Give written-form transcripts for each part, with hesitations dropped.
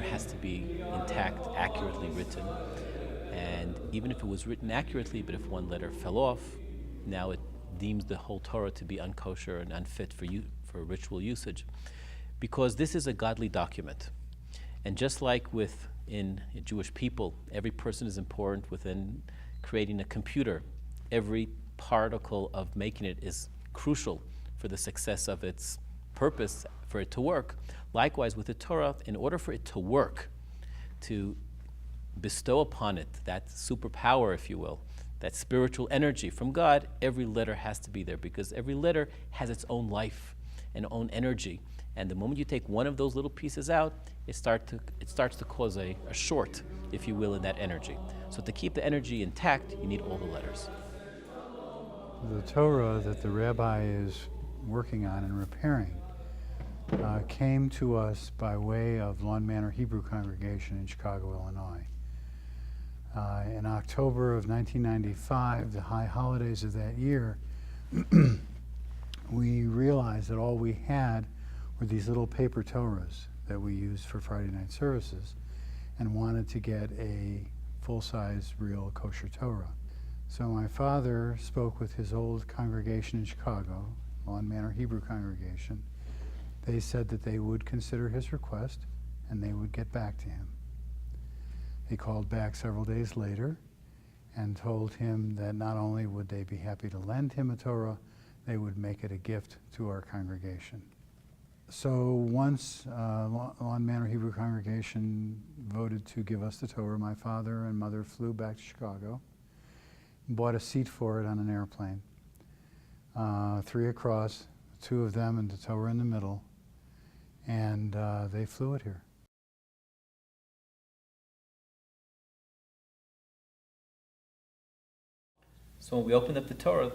letter has to be intact, accurately written. And even if it was written accurately, but if one letter fell off, now it deems the whole Torah to be unkosher and unfit for ritual usage. Because this is a godly document. And just like within Jewish people, every person is important within creating a computer. Every particle of making it is crucial for the success of its purpose, for it to work. Likewise with the Torah, in order for it to work, to bestow upon it that superpower, if you will, that spiritual energy from God, every letter has to be there, because every letter has its own life and own energy. And the moment you take one of those little pieces out, it starts to cause a short, if you will, in that energy. So to keep the energy intact, you need all the letters. The Torah that the rabbi is working on and repairing came to us by way of Lawn Manor Hebrew Congregation in Chicago, Illinois. In October of 1995, the high holidays of that year, we realized that all we had were these little paper Torahs that we used for Friday night services, and wanted to get a full-size, real kosher Torah. So my father spoke with his old congregation in Chicago, Lawn Manor Hebrew Congregation. They said that they would consider his request and they would get back to him. They called back several days later and told him that not only would they be happy to lend him a Torah, they would make it a gift to our congregation. So once Lawn Manor Hebrew Congregation voted to give us the Torah, my father and mother flew back to Chicago, bought a seat for it on an airplane, 3 across, 2 of them and the Torah in the middle, and they flew it here. So when we opened up the Torah,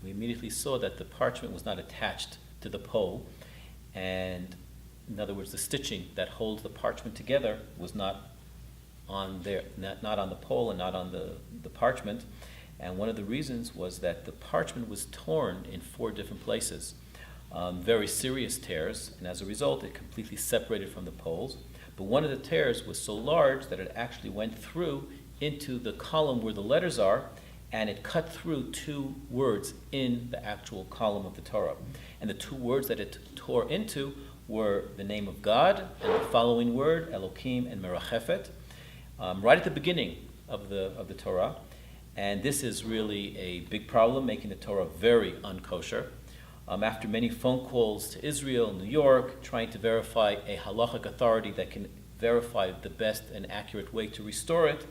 we immediately saw that the parchment was not attached to the pole, and in other words, the stitching that holds the parchment together was not on there, not on the pole and not on the parchment. And one of the reasons was that the parchment was torn in 4 different places, very serious tears, and as a result it completely separated from the poles. But one of the tears was so large that it actually went through into the column where the letters are, and it cut through 2 words in the actual column of the Torah. And the 2 words that it tore into were the name of God and the following word, Elokim and Merachefet, right at the beginning of the Torah. And this is really a big problem, making the Torah very unkosher. After many phone calls to Israel, New York, trying to verify a halachic authority that can verify the best and accurate way to restore it,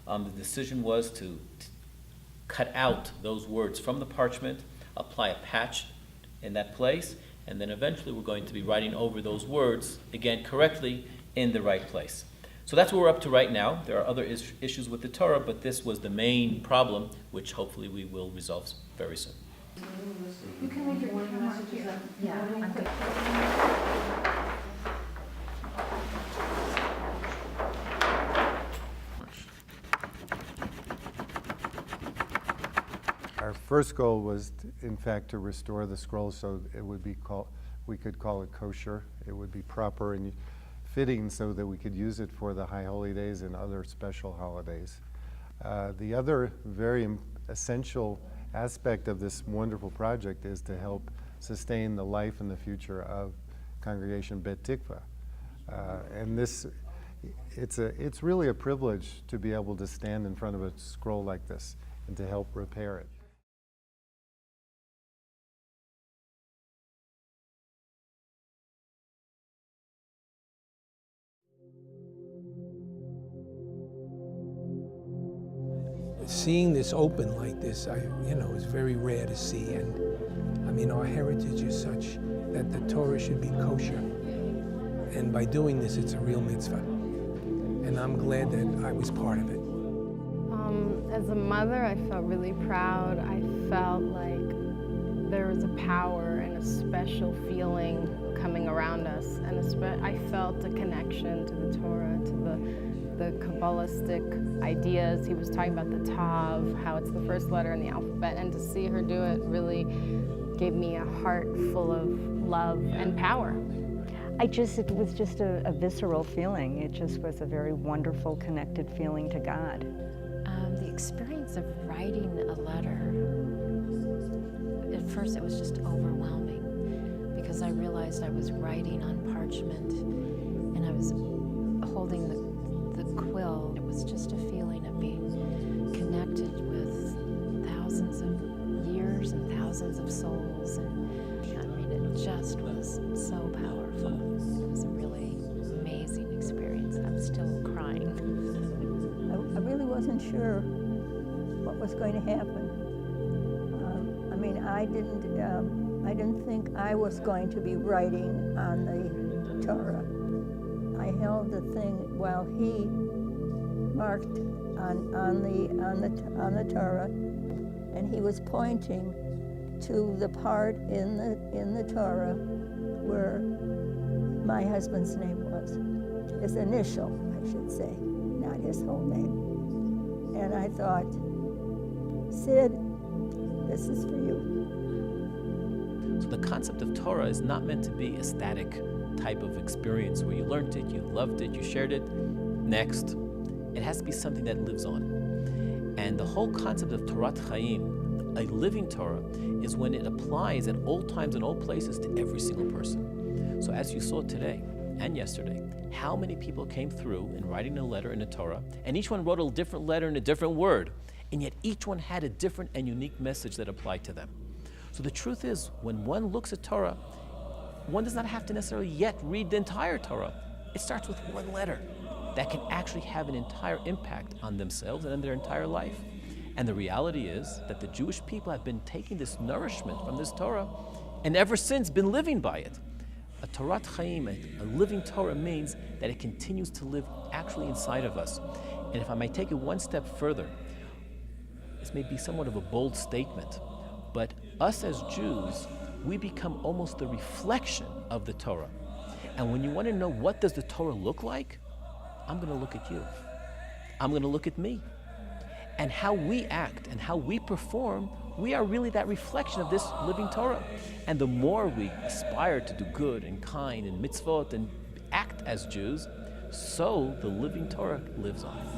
the decision was to cut out those words from the parchment, apply a patch in that place, and then eventually we're going to be writing over those words, again, correctly in the right place. So that's what we're up to right now. There are other issues with the Torah, but this was the main problem, which hopefully we will resolve very soon. You can make your messages up. Yeah, I'm good. Our first goal was, in fact, to restore the scroll so it would be we could call it kosher. It would be proper and fitting so that we could use it for the high holy days and other special holidays. The other very essential aspect of this wonderful project is to help sustain the life and the future of Congregation Beit Tikva. And it's really a privilege to be able to stand in front of a scroll like this and to help repair it. Seeing this open like this, is very rare to see, and I mean, our heritage is such that the Torah should be kosher, and by doing this, it's a real mitzvah, and I'm glad that I was part of it. As a mother, I felt really proud. I felt like there was a power and a special feeling coming around us, and I felt a connection to the Torah, to the Kabbalistic ideas. He was talking about the Tav, how it's the first letter in the alphabet, and to see her do it really gave me a heart full of love and power. It was just a visceral feeling. It just was a very wonderful, connected feeling to God. The experience of writing a letter, at first it was just overwhelming because I realized I was writing on parchment and I was holding the quill. It was just a feeling of being connected with thousands of years and thousands of souls. And I mean, it just was so powerful. It was a really amazing experience. I'm still crying. I really wasn't sure what was going to happen. I didn't think I was going to be writing on the Torah. I held the thing while he marked on the Torah, and he was pointing to the part in the Torah where my husband's name was, his initial, I should say, not his whole name. And I thought, Sid, this is for you. So the concept of Torah is not meant to be a static type of experience where you learned it, you loved it, you shared it, next. It has to be something that lives on. And the whole concept of Torat Chaim, a living Torah, is when it applies at all times and all places to every single person. So as you saw today and yesterday, how many people came through in writing a letter in a Torah, and each one wrote a different letter in a different word, and yet each one had a different and unique message that applied to them. So the truth is, when one looks at Torah, one does not have to necessarily yet read the entire Torah. It starts with one letter that can actually have an entire impact on themselves and on their entire life. And the reality is that the Jewish people have been taking this nourishment from this Torah and ever since been living by it. A Torat Chaim, a living Torah, means that it continues to live actually inside of us. And if I might take it one step further, this may be somewhat of a bold statement, but us as Jews, we become almost the reflection of the Torah. And when you want to know what does the Torah look like, I'm going to look at you. I'm going to look at me. And how we act and how we perform, we are really that reflection of this living Torah. And the more we aspire to do good and kind and mitzvot and act as Jews, so the living Torah lives on.